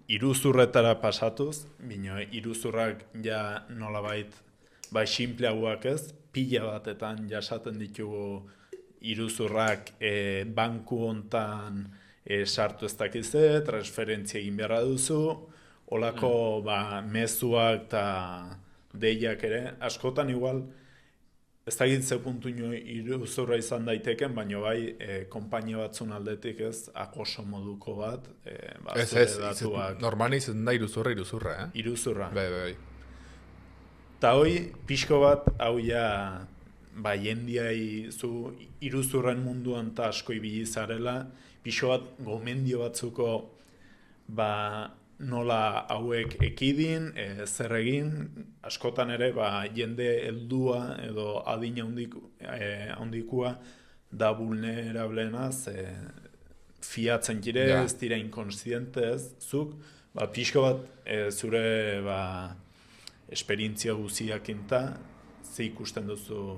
Iruzurretara pasatuz, bino iruzurrak ja nolabait bai sinpleagoak ez, pila batetan jasaten ditugu iruzurrak banku hontan sartu ez dakize, transferentzia egin beharra duzu, olako mezuak eta deiak ere, askotan igual, ez dakit ze puntu iruzurra izan daiteken, baina bai, konpainia batzun aldetik ez, acoso moduko bat, normali izaten da iruzurra, Iruzurra. Bai. Ta hoi, pixko bat, hau ja, jendiai zu iruzurren munduan eta asko ibili zarela, pixko bat gomendio batzuko nola hauek ekidin, zer egin, askotan ere jende heldua edo adina handikua da vulnerablenaz, fiatzen kire, ez dira inkonsiente ez, zuk, pixko bat zure esperientzia guziakinta, ze ikusten duzu,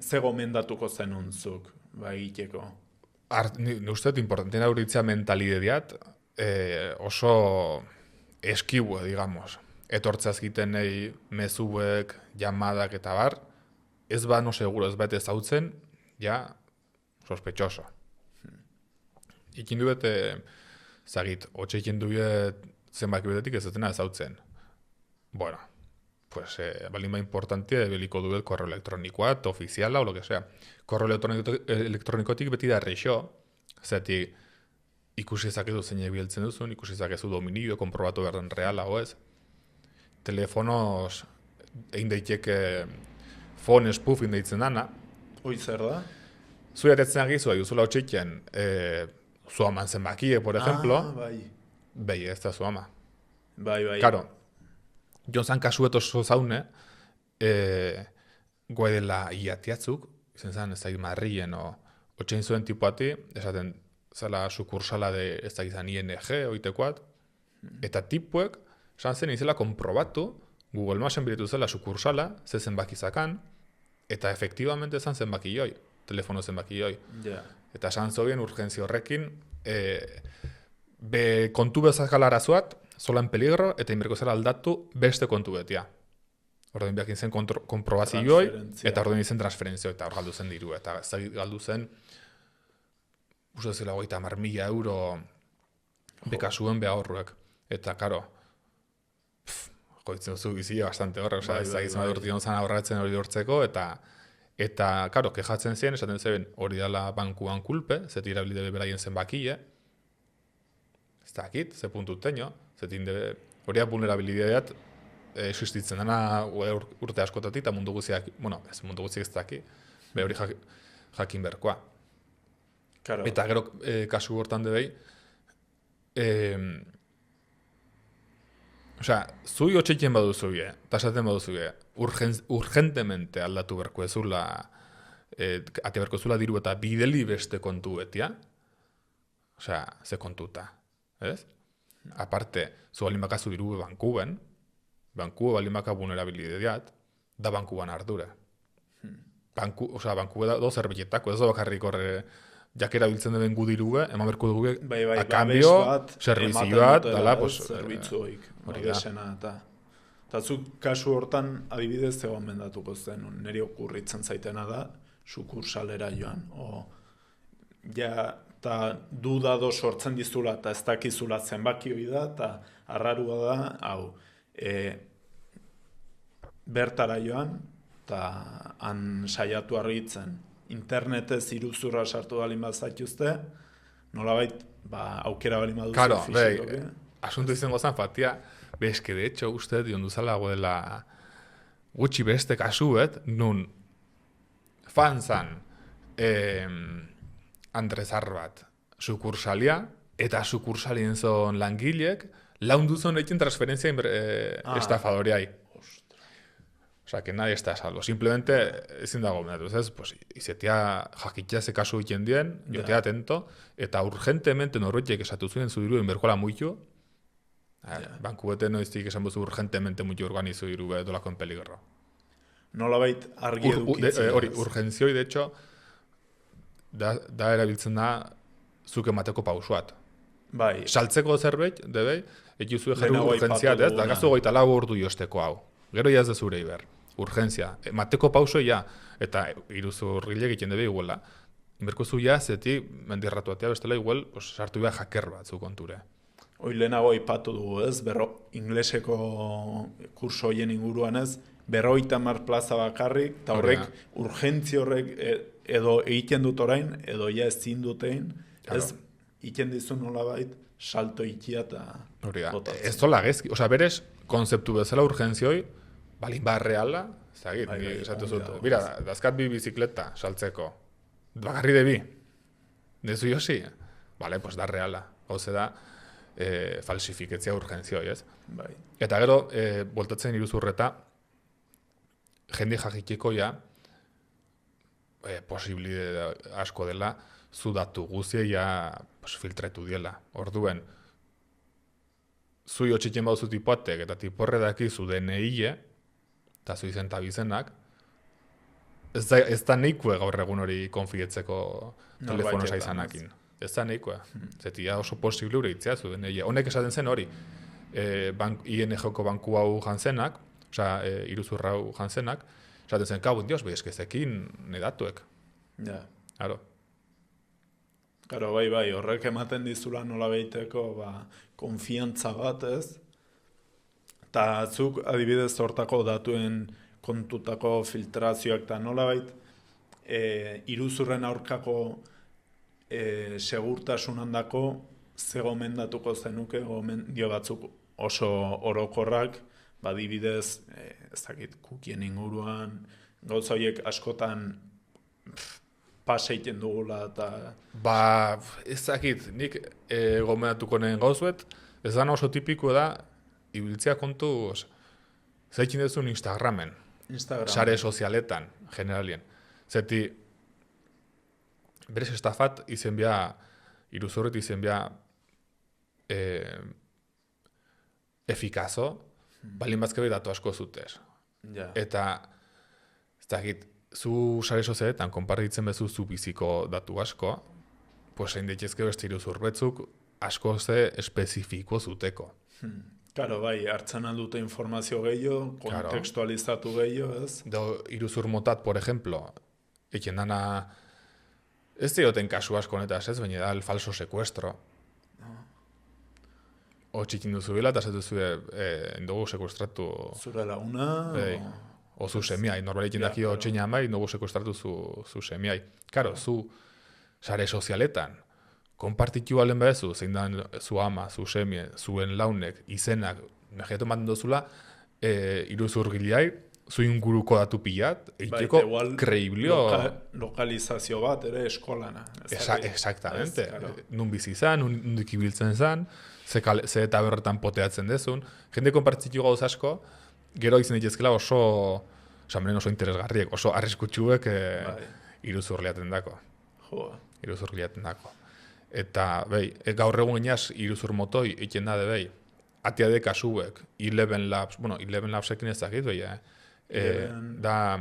ze gomendatuko zenun zuk, egiteko. Ni uste importantena auritzea mentalidadiat oso eskibue, digamos. Etortzaz egiten nahi mezuek, jamadak eta bar, ez no seguro, ez bat ezautzen, ja, sospechoso. Ikin duet, zagit, hotxe ikin duet zenbaki betetik ez dutena ezautzen. Bueno, pues balin importantia beliko duet korreo elektronikoa, ofiziala, o lo que sea. Korreo elektronikotik beti da reixo, zeti ikusi ezakezu zein ebiltzen duzun, ikusi ezakezu dominio, konprobatu behar den reala, ez? Telefonos egin daiteke phone spoof indaitzen dana. Hoi zer da? Zure atetzen agizu, duzula hotxeiken, zuaman zenbakie, por ejemplo. Bai, ez da zuama. Bai. Karo, jonzan kasuet oso zaune, goe dela iatiatzuk, izen zan ez da Madrilen o otxein zuen tipuati, esaten zela sukursala de ez da izan ING oitekoat, eta tipuek, esan zen izela konprobatu, Google Maapsen biretu zela sukursala, ze zenbaki zakan, eta efektibamente zan zenbaki joi, telefono zenbaki joi. Eta esan zobien urgentzia horrekin, kontu bezakala arazoat, zolan peligro, eta inberko zela aldatu beste kontu betia. Orduan biakin zen konprobazioi, eta orduan izen transferentzio, eta hor galdu zen diru, eta galdu zen, uste zela 50.000 euro bekasuen behorruek. Eta, karo, joitzen duzu gizia bastante horre, ez da gizima durtion zan aurratzen hori dortzeko, eta, karo, kejatzen ziren, esaten zeben hori dela bankuan kulpe, zeti irabilide beraien zenbakile, ez dakit, ze puntu teño, zetin hori vulnerabilidadeat existitzen dena urte askotatik, eta mundu guziak, ez mundu guziak ez daki, hori jakin berkoa. Eta gero kasu hortan debei, zui hotxeiten baduzuge, eta esaten baduzuge, urgentemente aldatu berko ezula, ati berko ezula diru eta bideli beste kontu betia, ze kontuta, ez? Aparte, zu balin bakazu diru bankuben, banku balin baka vulnerabilidadeat, da bankuban ardura. Banku da dozer billetako, ez da bakarrik horre, jakera biltzen duen gu dirue, eman berko dugu, a cambio, servizio bat, dala, zerbitzuoik, hori desena, eta zuk kasu hortan adibidez zegoen mendatuko zen, niri okurritzen zaitena da, sukursalera joan, eta dudado sortzen dizula, eta ez dakizula zenbaki hori da, eta arrarua da, hau, bertara joan, eta han saiatu argitzen, internetez iruzurra sartu balin bat zaituzte, nolabait, aukera balin baduzu fizikoki. Claro, asunto izango zan fatia, eske de hecho, uste dion duzala goela gutxi beste kasuet, nun fan zan Andres Arbat sukursalia, eta sukursalien zon langilek, launduzon egin transferentzia estafadoriai. Osea, que nadie está a salvo. Simplemente, ezin dago, entonces, pues, izetia jakitia ze kasu egiten dien, jotea atento, eta urgentemente norroitek esatu zuen zudiruen berkola muitu, banku bete noiztik esan bozu urgentemente muitu organizu dirue dolako en peligro. nolabait argi edukitzea. Hori, urgentzioi, de hecho, da erabiltzen da zuk emateko pausuat. Bai, Saltzeko zerbait, debei, egizu jarri Lehenago urgentziat, aipatu ez? Da duguna. gazu 24 ordu josteko hau. Gero ja ez da zure iber. Urgentzia. Emateko pauso ja. Eta iruzurrile egiten debe iguela. Berkuzu ja, zeti mendirratuatea bestela igual, sartu behar hacker batzu konture. hoi lehenago aipatu dugu, ez? Ingleseko kurso hoien inguruan ez, 50 plaza bakarrik, eta horrek, Hori urgentzi horrek edo egiten dut orain, edo ja ezin dutein, ez? Claro. Iten dizu nolabait, salto ikia eta Hori da. botatzen. Ez dola gezki. Osea, berez, konzeptu bezala urgentzioi, balin ba reala, zagit, Bai, bai, esatu ongi zut. dago. Mira, dazkat bi bizikleta saltzeko. Bagarri de bi. Dezu josi? Vale, pues da reala. Hauze da, falsifiketzia urgentzioi, ez? Bai, Eta gero, voltatzen iruzurreta, jende jakiteko ja, posible asko dela, zu datu guzia ja pues, filtretu diela. Orduen, zu jotxitzen bauzu tipoatek eta tiporre daki zu DNI-e, eta zu izen eta bizenak, ez da neikue gaur egun hori konfietzeko telefono Norbaitetan, zaizanakin. Ez da neikue. Zetia oso posible hori itzea zu DNI-e. Honek esaten zen hori, ING-ko banku hau jantzenak, osea, iruzur hau jantzenak, esaten zen, kabun, dios, bai, eskezekin nedatuek. ja. Claro. Karo, bai, horrek ematen dizula nola behiteko, konfiantza bat, ez? Eta zuk adibidez hortako datuen kontutako filtrazioak eta nolabait iruzurren aurkako segurtasunandako ze gomendatuko zenuke, gomendio batzuk oso orokorrak, adibidez, ez dakit, kukien inguruan, gauza horiek askotan pasa egiten dugula eta Ba, ez dakit, nik gomendatuko nien gauzuet, ez dana oso tipiko da, ibiltzea kontu, zaitin dezun Instagramen, Instagram. sare sozialetan, generalien. Zeti, berez estafat izen bia, iruzurret izen bia efikazo, balin bazkebe datu asko zutez. Ja. Eta, ez dakit, zu sare sozialetan konpartitzen bezu zu biziko datu asko, pues egin daitezke beste iruzur betzuk asko ze espezifiko zuteko. Karo, bai, hartzen aldute informazio gehiago, Claro. kontekstualizatu gehiago, ez? Do, iruzur motat, por ejemplo, eken dana, ez dioten kasu asko honetaz, ez, baina da el falso secuestro. O txikin duzu bila, eta zetu zue, indogu sekuestratu, Zure laguna, Bai. O zu semiai, normalekin Ja, dakio claro. txeina amai, indogu sekuestratu zu semiai. Karo, zu sare sozialetan, konpartitu balen behezu, zein dan zu ama, zu semie, zuen launek, izenak, nahiatu ematen dozula, iruzur giliai, zu inguruko datu pilat, eiteko eta igual kreiblio... lokalizazio bat ere eskolana. ez dakit. Exactamente. Ez, claro. Nun bizi zan, nundik ibiltzen zan, ze taberretan poteatzen dezun. Jende konpartitu gauz asko, gero izan ditezkela oso interesgarriek, oso arriskutsuek Bai. iruzur liaten dako. Jo, Iruzur liaten dako. Eta, gaur egun ginaz iruzur motoi egiten da de behi. Atia de kasuek, 11 Labs, bueno, 11 Labsekin ez dakit, da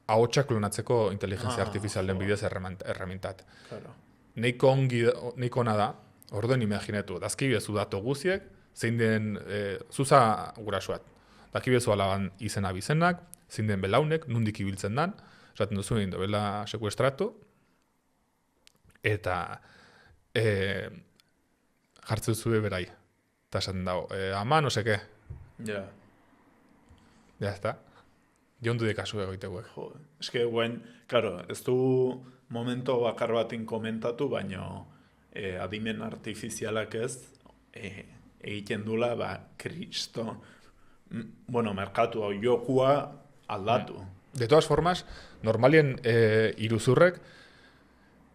ahotsak klonatzeko inteligentzia artifizialen bidez erremintat. claro. Neiko ona da, orduen imaginatu, dazkibezu datu guziek, zein den zuza gurasuat. Dakibezu alaban izena bizenak, zein den belaunek, nundik ibiltzen dan, esaten duzu egin dobela sekuestratu, eta jartzen zue berai. Eta esaten dago, ama, no seke, Ja. ya está. Jondu de kasu egoiteuek. Jo, eske guen, claro, ez du momento bakar batin komentatu, baino adimen artifizialak ez, egiten dula, kristo, bueno, merkatu hau jokua aldatu. De todas formas, normalien iruzurrek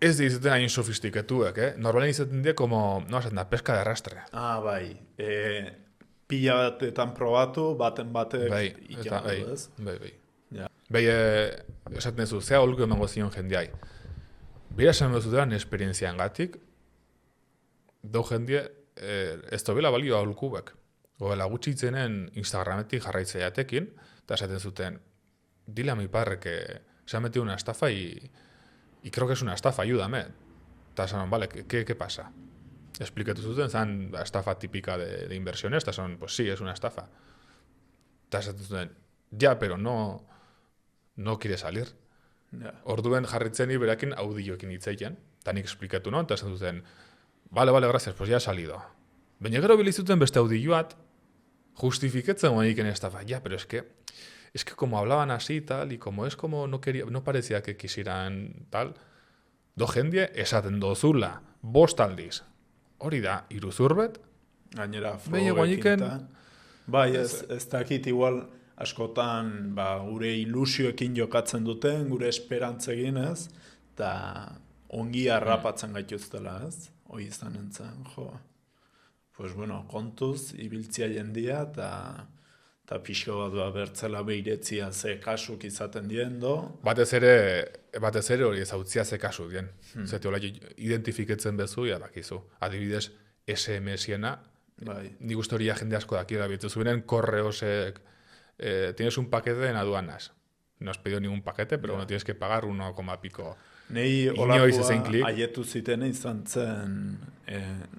ez dizaten hain sofistiketuek, Normalien izaten die como, no esaten da, pesca de arrastre. Ah, bai, pila batetan probatu, baten batek Bai, ikan eta, du, ez? bai. Ja. Bai, esaten zu, zea holko emango zion jendeai. Bera esan bezutean esperientzian gatik, dau jendie, ez dobela balio aholkubek. Gobela gutxitzenen Instagrametik jarraitzea jatekin, eta esaten zuten, dile a mi padre que se ha metido una estafa y creo que es una estafa, ayúdame. Eta esan, vale, ¿qué pasa? Explikatu zuten, zan estafa típica de inversiones, eta son, pues sí, es una estafa. Eta esaten zuten, ya, pero no quiere salir. Ja. Orduen jarritzen ni berakin audioekin hitzeiten, eta nik esplikatu no, eta esan zuten, vale, gracias, pues ya ha salido. Baina gero bilizuten beste audioat, justifiketzen guaniken estafa. Ya, pero es que como hablaban así tal, y como es como no parecía que quisieran tal, do jendie esaten dozula, 5 aldiz. Hori da, iruzurbet, Gainera, Baina frogekin guaniken- ta. Bai, ez dakit igual askotan gure ilusioekin jokatzen duten, gure esperantzekin ez, eta ongi harrapatzen gaituztela ez, hoi izan entzen, jo. Pues bueno, kontuz, ibiltzia jendia, eta pixko bat bertzela behiretzia ze kasuk izaten dien do. batez ere hori ezautzia ze kasu dien. Zete hola identifiketzen bezu, ja bakizu. Adibidez, SMS-iena, Bai, nik uste hori jende asko daki erabiltzen zuen correosek, tienes un paquete en aduanas. No has pedido ningún paquete, pero bueno, tienes que pagar 1, pico. Nei Inoiz ezein olakoa klik. aietu ziten izan zen,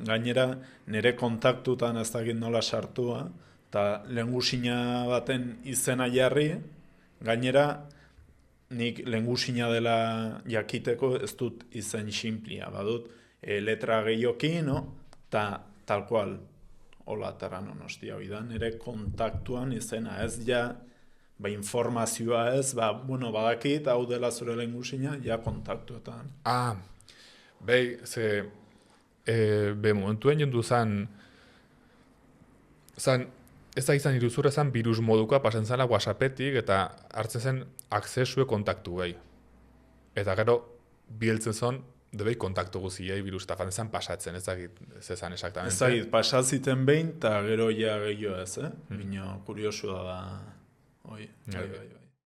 gainera nire kontaktutan ez dakit nola sartua, eta lehengusina baten izena jarri, gainera nik lehengusina dela jakiteko ez dut izen simplia, badut letra gehiokin, no? Ta tal cual, hola atara Donostia, hori da, nire kontaktuan izena, ez ja, informazioa ez, bueno, badakit, hau dela zure lehengusina, ja kontaktuetan. Ze, momentuen jondu zan, ez da izan iruzurra zan virus moduka pasen zala WhatsAppetik eta hartzen zen aksesue kontaktu behi. Eta gero, bieltzen zon, debei kontaktu guziei virus eta fan pasatzen, ez dakit, ez ezan exactamente. Ez dakit, pasaziten behin, eta gero ja gehiago ez, Bino, kuriosua da, bai.